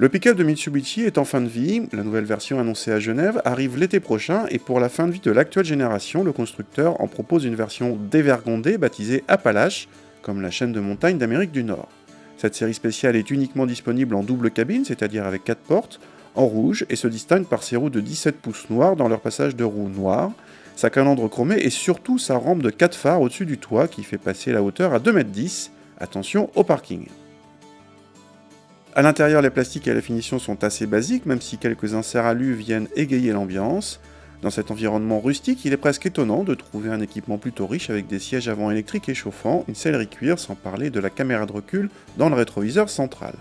Le pick-up de Mitsubishi est en fin de vie, la nouvelle version annoncée à Genève arrive l'été prochain et pour la fin de vie de l'actuelle génération, le constructeur en propose une version dévergondée baptisée Appalache, comme la chaîne de montagnes d'Amérique du Nord. Cette série spéciale est uniquement disponible en double cabine, c'est-à-dire avec 4 portes, en rouge et se distingue par ses roues de 17 pouces noirs dans leur passage de roues noires, sa calandre chromée et surtout sa rampe de 4 phares au-dessus du toit qui fait passer la hauteur à 2,10 m. Attention au parking. A l'intérieur, les plastiques et la finition sont assez basiques, même si quelques inserts alu viennent égayer l'ambiance. Dans cet environnement rustique, il est presque étonnant de trouver un équipement plutôt riche avec des sièges avant électriques et chauffants, une sellerie cuir, sans parler de la caméra de recul dans le rétroviseur central.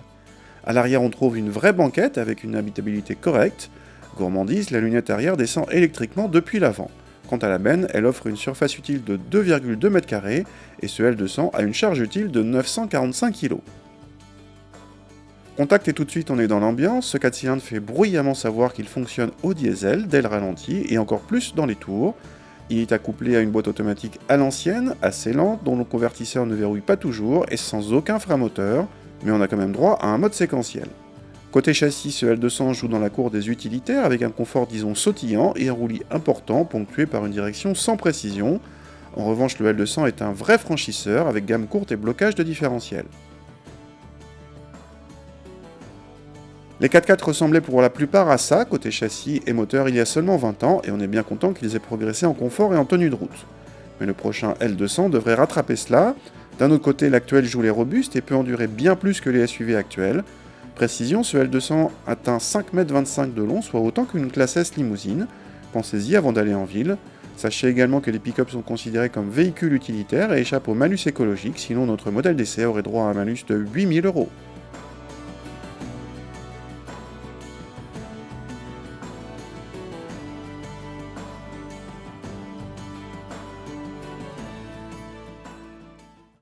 A l'arrière, on trouve une vraie banquette avec une habitabilité correcte. Gourmandise, la lunette arrière descend électriquement depuis l'avant. Quant à la benne, elle offre une surface utile de 2,2 m² et ce L200 a une charge utile de 945 kg. Contact et tout de suite on est dans l'ambiance, ce 4 cylindres fait bruyamment savoir qu'il fonctionne au diesel dès le ralenti et encore plus dans les tours. Il est accouplé à une boîte automatique à l'ancienne, assez lente, dont le convertisseur ne verrouille pas toujours et sans aucun frein moteur, mais on a quand même droit à un mode séquentiel. Côté châssis, ce L200 joue dans la cour des utilitaires avec un confort disons sautillant et un roulis important ponctué par une direction sans précision. En revanche, le L200 est un vrai franchisseur avec gamme courte et blocage de différentiel. Les 4x4 ressemblaient pour la plupart à ça, côté châssis et moteur, il y a seulement 20 ans, et on est bien content qu'ils aient progressé en confort et en tenue de route. Mais le prochain L200 devrait rattraper cela. D'un autre côté, l'actuel joue les robustes et peut endurer bien plus que les SUV actuels. Précision, ce L200 atteint 5,25 m de long, soit autant qu'une classe S limousine. Pensez-y avant d'aller en ville. Sachez également que les pick-up sont considérés comme véhicules utilitaires et échappent au malus écologique, sinon notre modèle d'essai aurait droit à un malus de 8 000 €.